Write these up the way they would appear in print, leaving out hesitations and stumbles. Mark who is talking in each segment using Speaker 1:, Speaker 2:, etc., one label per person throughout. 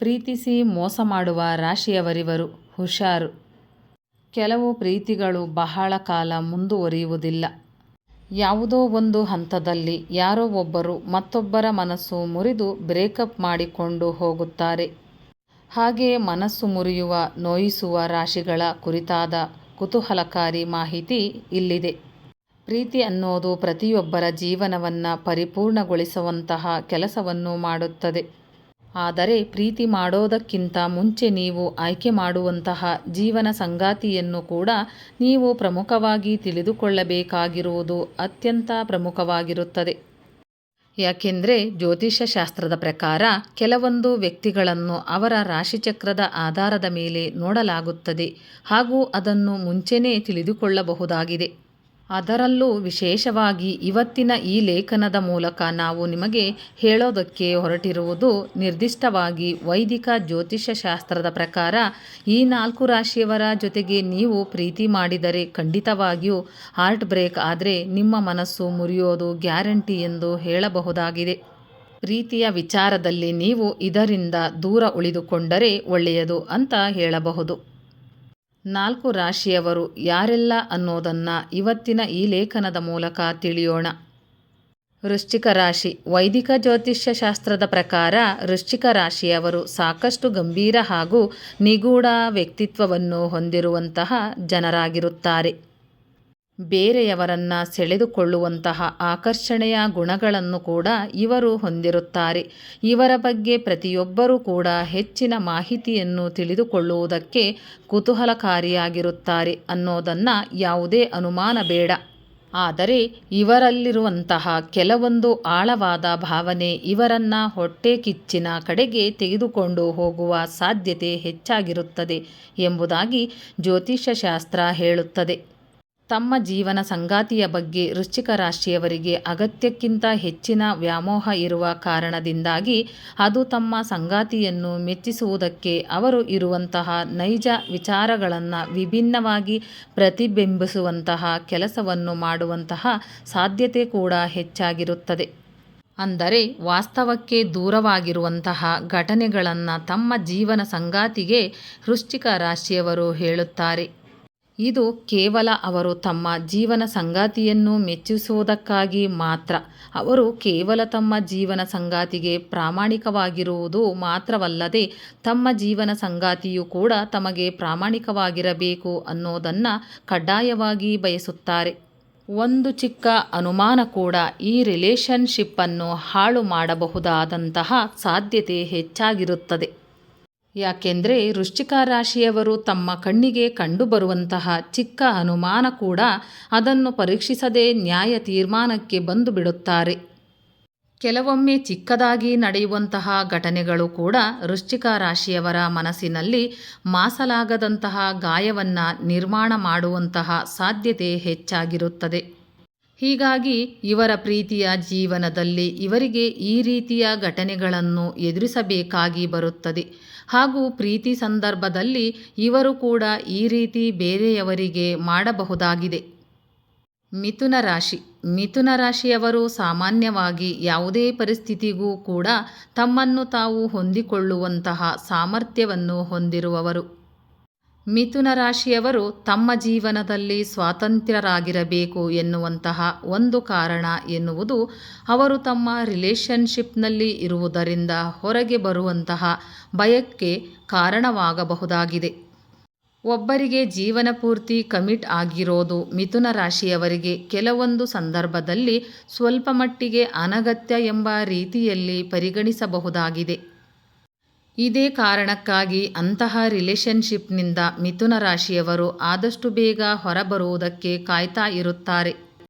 Speaker 1: ಪ್ರೀತಿಸಿ ಮೋಸ ಮಾಡುವ ರಾಶಿಯವರಿವರು ಹುಷಾರು. ಕೆಲವು ಪ್ರೀತಿಗಳು ಬಹಳ ಕಾಲ ಮುಂದುವರಿಯುವುದಿಲ್ಲ. ಯಾವುದೋ ಒಂದು ಹಂತದಲ್ಲಿ ಯಾರೋ ಒಬ್ಬರು ಮತ್ತೊಬ್ಬರ ಮನಸ್ಸು ಮುರಿದು ಬ್ರೇಕಪ್ ಮಾಡಿಕೊಂಡು ಹೋಗುತ್ತಾರೆ. ಹಾಗೆ ಮನಸ್ಸು ಮುರಿಯುವ, ನೋಯಿಸುವ ರಾಶಿಗಳ ಕುರಿತಾದ ಕುತೂಹಲಕಾರಿ ಮಾಹಿತಿ ಇಲ್ಲಿದೆ. ಪ್ರೀತಿ ಅನ್ನೋದು ಪ್ರತಿಯೊಬ್ಬರ ಜೀವನವನ್ನು ಪರಿಪೂರ್ಣಗೊಳಿಸುವಂತಹ ಕೆಲಸವನ್ನು ಮಾಡುತ್ತದೆ. ಆದರೆ ಪ್ರೀತಿ ಮಾಡೋದಕ್ಕಿಂತ ಮುಂಚೆ ನೀವು ಆಯ್ಕೆ ಮಾಡುವಂತಹ ಜೀವನ ಸಂಗಾತಿಯನ್ನು ಕೂಡ ನೀವು ಪ್ರಮುಖವಾಗಿ ತಿಳಿದುಕೊಳ್ಳಬೇಕಾಗಿರುವುದು ಅತ್ಯಂತ ಪ್ರಮುಖವಾಗಿರುತ್ತದೆ. ಯಾಕೆಂದರೆ ಜ್ಯೋತಿಷ್ಯ ಶಾಸ್ತ್ರದ ಪ್ರಕಾರ ಕೆಲವೊಂದು ವ್ಯಕ್ತಿಗಳನ್ನು ಅವರ ರಾಶಿಚಕ್ರದ ಆಧಾರದ ಮೇಲೆ ನೋಡಲಾಗುತ್ತದೆ ಹಾಗೂ ಅದನ್ನು ಮುಂಚೆನೇ ತಿಳಿದುಕೊಳ್ಳಬಹುದಾಗಿದೆ. ಅದರಲ್ಲೂ ವಿಶೇಷವಾಗಿ ಇವತ್ತಿನ ಈ ಲೇಖನದ ಮೂಲಕ ನಾವು ನಿಮಗೆ ಹೇಳೋದಕ್ಕೆ ಹೊರಟಿರುವುದು ನಿರ್ದಿಷ್ಟವಾಗಿ ವೈದಿಕ ಜ್ಯೋತಿಷ್ಯ ಶಾಸ್ತ್ರದ ಪ್ರಕಾರ ಈ 4 ರಾಶಿಯವರ ಜೊತೆಗೆ ನೀವು ಪ್ರೀತಿ ಮಾಡಿದರೆ ಖಂಡಿತವಾಗಿಯೂ ಹಾರ್ಟ್ ಬ್ರೇಕ್ ಆದರೆ ನಿಮ್ಮ ಮನಸ್ಸು ಮುರಿಯೋದು ಗ್ಯಾರಂಟಿ ಎಂದು ಹೇಳಬಹುದಾಗಿದೆ. ಪ್ರೀತಿಯ ವಿಚಾರದಲ್ಲಿ ನೀವು ಇದರಿಂದ ದೂರ ಉಳಿದುಕೊಂಡರೆ ಒಳ್ಳೆಯದು ಅಂತ ಹೇಳಬಹುದು. 4 ರಾಶಿಯವರು ಯಾರೆಲ್ಲ ಅನ್ನೋದನ್ನು ಇವತ್ತಿನ ಈ ಲೇಖನದ ಮೂಲಕ ತಿಳಿಯೋಣ. ವೃಶ್ಚಿಕ ರಾಶಿ. ವೈದಿಕ ಜ್ಯೋತಿಷ್ಯ ಶಾಸ್ತ್ರದ ಪ್ರಕಾರ ವೃಶ್ಚಿಕ ರಾಶಿಯವರು ಸಾಕಷ್ಟು ಗಂಭೀರ ಹಾಗೂ ನಿಗೂಢ ವ್ಯಕ್ತಿತ್ವವನ್ನು ಹೊಂದಿರುವಂತಹ ಜನರಾಗಿರುತ್ತಾರೆ. ಬೇರೆಯವರನ್ನು ಸೆಳೆದುಕೊಳ್ಳುವಂತಹ ಆಕರ್ಷಣೆಯ ಗುಣಗಳನ್ನು ಕೂಡ ಇವರು ಹೊಂದಿರುತ್ತಾರೆ. ಇವರ ಬಗ್ಗೆ ಪ್ರತಿಯೊಬ್ಬರೂ ಕೂಡ ಹೆಚ್ಚಿನ ಮಾಹಿತಿಯನ್ನು ತಿಳಿದುಕೊಳ್ಳುವುದಕ್ಕೆ ಕುತೂಹಲಕಾರಿಯಾಗಿರುತ್ತಾರೆ ಅನ್ನೋದನ್ನು ಯಾವುದೇ ಅನುಮಾನ ಬೇಡ. ಆದರೆ ಇವರಲ್ಲಿರುವಂತಹ ಕೆಲವೊಂದು ಆಳವಾದ ಭಾವನೆ ಇವರನ್ನು ಹೊಟ್ಟೆ ಕಿಚ್ಚಿನ ಕಡೆಗೆ ತೆಗೆದುಕೊಂಡು ಹೋಗುವ ಸಾಧ್ಯತೆ ಹೆಚ್ಚಾಗಿರುತ್ತದೆ ಎಂಬುದಾಗಿ ಜ್ಯೋತಿಷ್ಯ ಶಾಸ್ತ್ರ ಹೇಳುತ್ತದೆ. ತಮ್ಮ ಜೀವನ ಸಂಗಾತಿಯ ಬಗ್ಗೆ ವೃಶ್ಚಿಕ ರಾಶಿಯವರಿಗೆ ಅಗತ್ಯಕ್ಕಿಂತ ಹೆಚ್ಚಿನ ವ್ಯಾಮೋಹ ಇರುವ ಕಾರಣದಿಂದಾಗಿ ಅದು ತಮ್ಮ ಸಂಗಾತಿಯನ್ನು ಮೆಚ್ಚಿಸುವುದಕ್ಕೆ ಅವರು ಇರುವಂತಹ ನೈಜ ವಿಚಾರಗಳನ್ನು ವಿಭಿನ್ನವಾಗಿ ಪ್ರತಿಬಿಂಬಿಸುವಂತಹ ಕೆಲಸವನ್ನು ಮಾಡುವಂತಹ ಸಾಧ್ಯತೆ ಕೂಡ ಹೆಚ್ಚಾಗಿರುತ್ತದೆ. ಅಂದರೆ ವಾಸ್ತವಕ್ಕೆ ದೂರವಾಗಿರುವಂತಹ ಘಟನೆಗಳನ್ನು ತಮ್ಮ ಜೀವನ ಸಂಗಾತಿಗೆ ವೃಶ್ಚಿಕ ರಾಶಿಯವರು ಹೇಳುತ್ತಾರೆ. ಇದು ಕೇವಲ ಅವರು ತಮ್ಮ ಜೀವನ ಸಂಗಾತಿಯನ್ನು ಮೆಚ್ಚಿಸುವುದಕ್ಕಾಗಿ ಮಾತ್ರ. ಅವರು ಕೇವಲ ತಮ್ಮ ಜೀವನ ಸಂಗಾತಿಗೆ ಪ್ರಾಮಾಣಿಕವಾಗಿರುವುದು ಮಾತ್ರವಲ್ಲದೆ ತಮ್ಮ ಜೀವನ ಸಂಗಾತಿಯು ಕೂಡ ತಮಗೆ ಪ್ರಾಮಾಣಿಕವಾಗಿರಬೇಕು ಅನ್ನೋದನ್ನು ಕಡ್ಡಾಯವಾಗಿ ಬಯಸುತ್ತಾರೆ. ಒಂದು ಚಿಕ್ಕ ಅನುಮಾನ ಕೂಡ ಈ ರಿಲೇಷನ್ಶಿಪ್ಪನ್ನು ಹಾಳು ಮಾಡಬಹುದಾದಂತಹ ಸಾಧ್ಯತೆ ಹೆಚ್ಚಾಗಿರುತ್ತದೆ. ಯಾಕೆಂದರೆ ವೃಶ್ಚಿಕ ರಾಶಿಯವರು ತಮ್ಮ ಕಣ್ಣಿಗೆ ಕಂಡುಬರುವಂತಹ ಚಿಕ್ಕ ಅನುಮಾನ ಕೂಡ ಅದನ್ನು ಪರೀಕ್ಷಿಸದೆ ನ್ಯಾಯ ತೀರ್ಮಾನಕ್ಕೆ ಬಂದು ಬಿಡುತ್ತಾರೆ. ಕೆಲವೊಮ್ಮೆ ಚಿಕ್ಕದಾಗಿ ನಡೆಯುವಂತಹ ಘಟನೆಗಳು ಕೂಡ ವೃಶ್ಚಿಕ ರಾಶಿಯವರ ಮನಸ್ಸಿನಲ್ಲಿ ಮಾಸಲಾಗದಂತಹ ಗಾಯವನ್ನು ನಿರ್ಮಾಣ ಮಾಡುವಂತಹ ಸಾಧ್ಯತೆ ಹೆಚ್ಚಾಗಿರುತ್ತದೆ. ಹೀಗಾಗಿ ಇವರ ಪ್ರೀತಿಯ ಜೀವನದಲ್ಲಿ ಇವರಿಗೆ ಈ ರೀತಿಯ ಘಟನೆಗಳನ್ನು ಎದುರಿಸಬೇಕಾಗಿ ಬರುತ್ತದೆ ಹಾಗೂ ಪ್ರೀತಿ ಸಂದರ್ಭದಲ್ಲಿ ಇವರು ಕೂಡ ಈ ರೀತಿ ಬೇರೆಯವರಿಗೆ ಮಾಡಬಹುದಾಗಿದೆ. ಮಿಥುನ ರಾಶಿ. ಮಿಥುನ ರಾಶಿಯವರು ಸಾಮಾನ್ಯವಾಗಿ ಯಾವುದೇ ಪರಿಸ್ಥಿತಿಗೂ ಕೂಡ ತಮ್ಮನ್ನು ತಾವು ಹೊಂದಿಕೊಳ್ಳುವಂತಹ ಸಾಮರ್ಥ್ಯವನ್ನು ಹೊಂದಿರುವವರು. ಮಿಥುನ ರಾಶಿಯವರು ತಮ್ಮ ಜೀವನದಲ್ಲಿ ಸ್ವಾತಂತ್ರ್ಯರಾಗಿರಬೇಕು ಎನ್ನುವಂತಹ ಒಂದು ಕಾರಣ ಎನ್ನುವುದು ಅವರು ತಮ್ಮ ರಿಲೇಷನ್ಶಿಪ್ನಲ್ಲಿ ಇರುವುದರಿಂದ ಹೊರಗೆ ಬರುವಂತಹ ಭಯಕ್ಕೆ ಕಾರಣವಾಗಬಹುದಾಗಿದೆ. ಒಬ್ಬರಿಗೆ ಜೀವನ ಪೂರ್ತಿ ಕಮಿಟ್ ಆಗಿರೋದು ಮಿಥುನ ರಾಶಿಯವರಿಗೆ ಕೆಲವೊಂದು ಸಂದರ್ಭದಲ್ಲಿ ಸ್ವಲ್ಪ ಮಟ್ಟಿಗೆ ಅನಗತ್ಯ ಎಂಬ ರೀತಿಯಲ್ಲಿ ಪರಿಗಣಿಸಬಹುದಾಗಿದೆ. ಇದೇ ಕಾರಣಕ್ಕಾಗಿ ಅಂತಹ ರಿಲೇಷನ್ಶಿಪ್ನಿಂದ ಮಿಥುನ ರಾಶಿಯವರು ಆದಷ್ಟು ಬೇಗ ಹೊರಬರುವುದಕ್ಕೆ ಕಾಯ್ತಾ ಇರುತ್ತಾರೆ.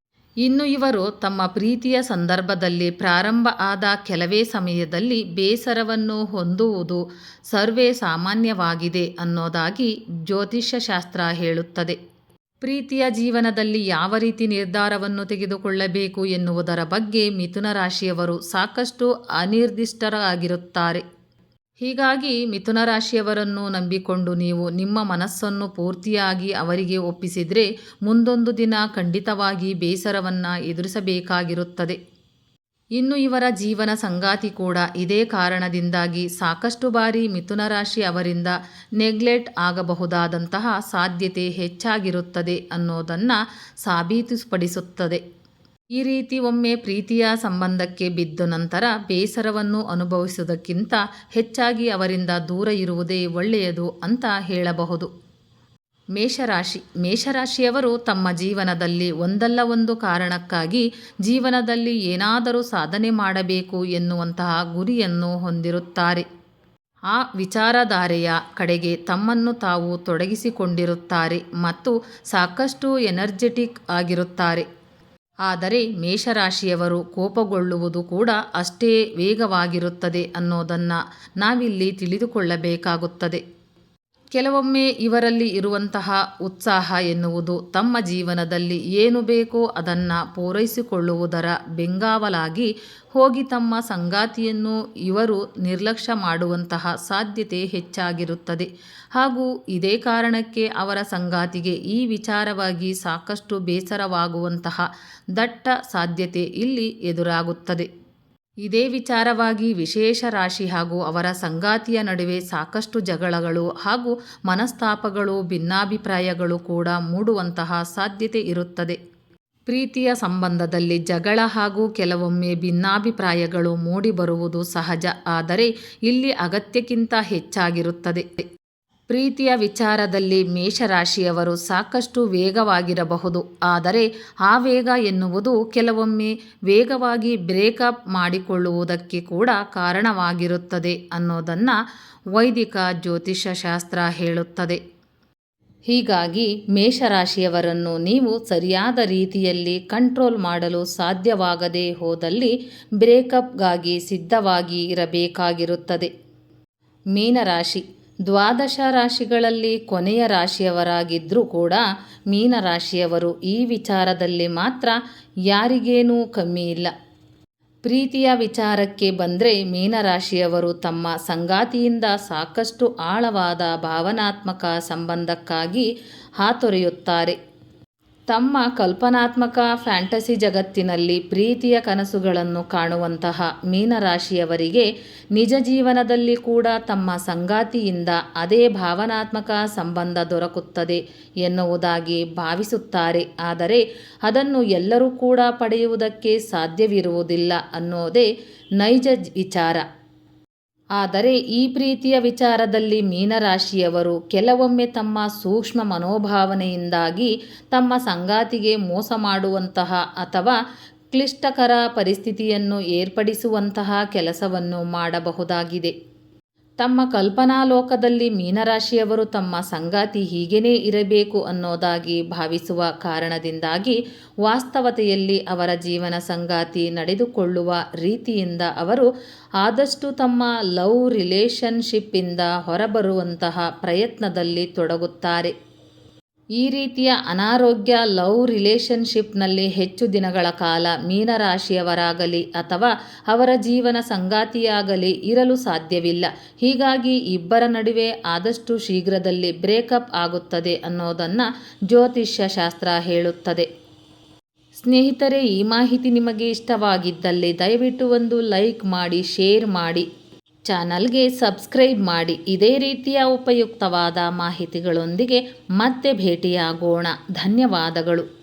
Speaker 1: ಇನ್ನು ಇವರು ತಮ್ಮ ಪ್ರೀತಿಯ ಸಂದರ್ಭದಲ್ಲಿ ಪ್ರಾರಂಭ ಆದ ಕೆಲವೇ ಸಮಯದಲ್ಲಿ ಬೇಸರವನ್ನು ಹೊಂದುವುದು ಸರ್ವೇ ಸಾಮಾನ್ಯವಾಗಿದೆ ಅನ್ನೋದಾಗಿ ಜ್ಯೋತಿಷ್ಯ ಶಾಸ್ತ್ರ ಹೇಳುತ್ತದೆ. ಪ್ರೀತಿಯ ಜೀವನದಲ್ಲಿ ಯಾವ ರೀತಿ ನಿರ್ಧಾರವನ್ನು ತೆಗೆದುಕೊಳ್ಳಬೇಕು ಎನ್ನುವುದರ ಬಗ್ಗೆ ಮಿಥುನ ರಾಶಿಯವರು ಸಾಕಷ್ಟು ಅನಿರ್ದಿಷ್ಟರಾಗಿರುತ್ತಾರೆ. ಹೀಗಾಗಿ ಮಿಥುನ ರಾಶಿಯವರನ್ನು ನಂಬಿಕೊಂಡು ನೀವು ನಿಮ್ಮ ಮನಸ್ಸನ್ನು ಪೂರ್ತಿಯಾಗಿ ಅವರಿಗೆ ಒಪ್ಪಿಸಿದರೆ ಮುಂದೊಂದು ದಿನ ಖಂಡಿತವಾಗಿ ಬೇಸರವನ್ನು ಎದುರಿಸಬೇಕಾಗಿರುತ್ತದೆ. ಇನ್ನು ಇವರ ಜೀವನ ಸಂಗಾತಿ ಕೂಡ ಇದೇ ಕಾರಣದಿಂದಾಗಿ ಸಾಕಷ್ಟು ಬಾರಿ ಮಿಥುನ ರಾಶಿ ಅವರಿಂದ ನೆಗ್ಲೆಕ್ಟ್ ಆಗಬಹುದಾದಂತಹ ಸಾಧ್ಯತೆ ಹೆಚ್ಚಾಗಿರುತ್ತದೆ ಅನ್ನೋದನ್ನು ಸಾಬೀತುಪಡಿಸುತ್ತದೆ. ಈ ರೀತಿ ಒಮ್ಮೆ ಪ್ರೀತಿಯ ಸಂಬಂಧಕ್ಕೆ ಬಿದ್ದ ನಂತರ ಬೇಸರವನ್ನು ಅನುಭವಿಸುವುದಕ್ಕಿಂತ ಹೆಚ್ಚಾಗಿ ಅವರಿಂದ ದೂರ ಇರುವುದೇ ಒಳ್ಳೆಯದು ಅಂತ ಹೇಳಬಹುದು. ಮೇಷರಾಶಿಯವರು ತಮ್ಮ ಜೀವನದಲ್ಲಿ ಒಂದಲ್ಲ ಒಂದು ಕಾರಣಕ್ಕಾಗಿ ಜೀವನದಲ್ಲಿ ಏನಾದರೂ ಸಾಧನೆ ಮಾಡಬೇಕು ಎನ್ನುವಂತಹ ಗುರಿಯನ್ನು ಹೊಂದಿರುತ್ತಾರೆ. ಆ ವಿಚಾರಧಾರೆಯ ಕಡೆಗೆ ತಮ್ಮನ್ನು ತಾವು ತೊಡಗಿಸಿಕೊಂಡಿರುತ್ತಾರೆ ಮತ್ತು ಸಾಕಷ್ಟು ಎನರ್ಜೆಟಿಕ್ ಆಗಿರುತ್ತಾರೆ. ಆದರೆ ಮೇಷರಾಶಿಯವರು ಕೋಪಗೊಳ್ಳುವುದು ಕೂಡ ಅಷ್ಟೇ ವೇಗವಾಗಿರುತ್ತದೆ ಅನ್ನೋದನ್ನು ನಾವಿಲ್ಲಿ ತಿಳಿದುಕೊಳ್ಳಬೇಕಾಗುತ್ತದೆ. ಕೆಲವೊಮ್ಮೆ ಇವರಲ್ಲಿ ಇರುವಂತಹ ಉತ್ಸಾಹ ಎನ್ನುವುದು ತಮ್ಮ ಜೀವನದಲ್ಲಿ ಏನು ಬೇಕೋ ಅದನ್ನು ಪೂರೈಸಿಕೊಳ್ಳುವುದರ ಬೆಂಗಾವಲಾಗಿ ಹೋಗಿ ತಮ್ಮ ಸಂಗಾತಿಯನ್ನು ಇವರು ನಿರ್ಲಕ್ಷ್ಯ ಮಾಡುವಂತಹ ಸಾಧ್ಯತೆ ಹೆಚ್ಚಾಗಿರುತ್ತದೆ. ಹಾಗೂ ಇದೇ ಕಾರಣಕ್ಕೆ ಅವರ ಸಂಗಾತಿಗೆ ಈ ವಿಚಾರವಾಗಿ ಸಾಕಷ್ಟು ಬೇಸರವಾಗುವಂತಹ ದಟ್ಟ ಸಾಧ್ಯತೆ ಇಲ್ಲಿ ಎದುರಾಗುತ್ತದೆ. ಇದೇ ವಿಚಾರವಾಗಿ ವಿಶೇಷ ರಾಶಿ ಹಾಗೂ ಅವರ ಸಂಗಾತಿಯ ನಡುವೆ ಸಾಕಷ್ಟು ಜಗಳಗಳು ಹಾಗೂ ಮನಸ್ತಾಪಗಳು, ಭಿನ್ನಾಭಿಪ್ರಾಯಗಳು ಕೂಡ ಮೂಡುವಂತಹ ಸಾಧ್ಯತೆ ಇರುತ್ತದೆ. ಪ್ರೀತಿಯ ಸಂಬಂಧದಲ್ಲಿ ಜಗಳ ಹಾಗೂ ಕೆಲವೊಮ್ಮೆ ಭಿನ್ನಾಭಿಪ್ರಾಯಗಳು ಮೂಡಿಬರುವುದು ಸಹಜ, ಆದರೆ ಇಲ್ಲಿ ಅಗತ್ಯಕ್ಕಿಂತ ಹೆಚ್ಚಾಗಿರುತ್ತದೆ. ಪ್ರೀತಿಯ ವಿಚಾರದಲ್ಲಿ ಮೇಷರಾಶಿಯವರು ಸಾಕಷ್ಟು ವೇಗವಾಗಿರಬಹುದು, ಆದರೆ ಆ ವೇಗ ಎನ್ನುವುದು ಕೆಲವೊಮ್ಮೆ ವೇಗವಾಗಿ ಬ್ರೇಕಪ್ ಮಾಡಿಕೊಳ್ಳುವುದಕ್ಕೆ ಕೂಡ ಕಾರಣವಾಗಿರುತ್ತದೆ ಅನ್ನೋದನ್ನು ವೈದಿಕ ಜ್ಯೋತಿಷ್ಯ ಶಾಸ್ತ್ರ ಹೇಳುತ್ತದೆ. ಹೀಗಾಗಿ ಮೇಷರಾಶಿಯವರನ್ನು ನೀವು ಸರಿಯಾದ ರೀತಿಯಲ್ಲಿ ಕಂಟ್ರೋಲ್ ಮಾಡಲು ಸಾಧ್ಯವಾಗದೇ ಹೋದಲ್ಲಿ ಬ್ರೇಕಪ್ಗಾಗಿ ಸಿದ್ಧವಾಗಿ ಇರಬೇಕಾಗಿರುತ್ತದೆ. ಮೀನರಾಶಿ ದ್ವಾದಶ ರಾಶಿಗಳಲ್ಲಿ ಕೊನೆಯ ರಾಶಿಯವರಾಗಿದ್ದರೂ ಕೂಡ ಮೀನರಾಶಿಯವರು ಈ ವಿಚಾರದಲ್ಲಿ ಮಾತ್ರ ಯಾರಿಗೇನೂ ಕಮ್ಮಿ ಇಲ್ಲ. ಪ್ರೀತಿಯ ವಿಚಾರಕ್ಕೆ ಬಂದರೆ ಮೀನರಾಶಿಯವರು ತಮ್ಮ ಸಂಗಾತಿಯಿಂದ ಸಾಕಷ್ಟು ಆಳವಾದ ಭಾವನಾತ್ಮಕ ಸಂಬಂಧಕ್ಕಾಗಿ ಹಾತೊರೆಯುತ್ತಾರೆ. ತಮ್ಮ ಕಲ್ಪನಾತ್ಮಕ ಫ್ಯಾಂಟಸಿ ಜಗತ್ತಿನಲ್ಲಿ ಪ್ರೀತಿಯ ಕನಸುಗಳನ್ನು ಕಾಣುವಂತಹ ಮೀನರಾಶಿಯವರಿಗೆ ನಿಜ ಜೀವನದಲ್ಲಿ ಕೂಡ ತಮ್ಮ ಸಂಗಾತಿಯಿಂದ ಅದೇ ಭಾವನಾತ್ಮಕ ಸಂಬಂಧ ದೊರಕುತ್ತದೆ ಎನ್ನುವುದಾಗಿ ಭಾವಿಸುತ್ತಾರೆ. ಆದರೆ ಅದನ್ನು ಎಲ್ಲರೂ ಕೂಡ ಪಡೆಯುವುದಕ್ಕೆ ಸಾಧ್ಯವಿರುವುದಿಲ್ಲ ಅನ್ನೋದೇ ನೈಜ ವಿಚಾರ. ಆದರೆ ಈ ಪ್ರೀತಿಯ ವಿಚಾರದಲ್ಲಿ ಮೀನರಾಶಿಯವರು ಕೆಲವೊಮ್ಮೆ ತಮ್ಮ ಸೂಕ್ಷ್ಮ ಮನೋಭಾವನೆಯಿಂದಾಗಿ ತಮ್ಮ ಸಂಗಾತಿಗೆ ಮೋಸ ಮಾಡುವಂತಹ ಅಥವಾ ಕ್ಲಿಷ್ಟಕರ ಪರಿಸ್ಥಿತಿಯನ್ನು ಏರ್ಪಡಿಸುವಂತಹ ಕೆಲಸವನ್ನು ಮಾಡಬಹುದಾಗಿದೆ. ತಮ್ಮ ಕಲ್ಪನಾ ಲೋಕದಲ್ಲಿ ಮೀನರಾಶಿಯವರು ತಮ್ಮ ಸಂಗಾತಿ ಹೀಗೇ ಇರಬೇಕು ಅನ್ನೋದಾಗಿ ಭಾವಿಸುವ ಕಾರಣದಿಂದಾಗಿ ವಾಸ್ತವತೆಯಲ್ಲಿ ಅವರ ಜೀವನ ಸಂಗಾತಿ ನಡೆದುಕೊಳ್ಳುವ ರೀತಿಯಿಂದ ಅವರು ಆದಷ್ಟು ತಮ್ಮ ಲವ್ ರಿಲೇಷನ್ಶಿಪ್ಪಿಂದ ಹೊರಬರುವಂತಹ ಪ್ರಯತ್ನದಲ್ಲಿ ತೊಡಗುತ್ತಾರೆ. ಈ ರೀತಿಯ ಅನಾರೋಗ್ಯ ಲವ್ ರಿಲೇಷನ್ಶಿಪ್ನಲ್ಲಿ ಹೆಚ್ಚು ದಿನಗಳ ಕಾಲ ಮೀನರಾಶಿಯವರಾಗಲಿ ಅಥವಾ ಅವರ ಜೀವನ ಸಂಗಾತಿಯಾಗಲಿ ಇರಲು ಸಾಧ್ಯವಿಲ್ಲ. ಹೀಗಾಗಿ ಇಬ್ಬರ ನಡುವೆ ಆದಷ್ಟು ಶೀಘ್ರದಲ್ಲಿ ಬ್ರೇಕಪ್ ಆಗುತ್ತದೆ ಅನ್ನೋದನ್ನು ಜ್ಯೋತಿಷ್ಯ ಶಾಸ್ತ್ರ ಹೇಳುತ್ತದೆ. ಸ್ನೇಹಿತರೆ, ಈ ಮಾಹಿತಿ ನಿಮಗೆ ಇಷ್ಟವಾಗಿದ್ದಲ್ಲಿ ದಯವಿಟ್ಟು ಒಂದು ಲೈಕ್ ಮಾಡಿ, ಶೇರ್ ಮಾಡಿ, ಚಾನಲ್ಗೆ ಸಬ್ಸ್ಕ್ರೈಬ್ ಮಾಡಿ. ಇದೇ ರೀತಿಯ ಉಪಯುಕ್ತವಾದ ಮಾಹಿತಿಗಳೊಂದಿಗೆ ಮತ್ತೆ ಭೇಟಿಯಾಗೋಣ. ಧನ್ಯವಾದಗಳು.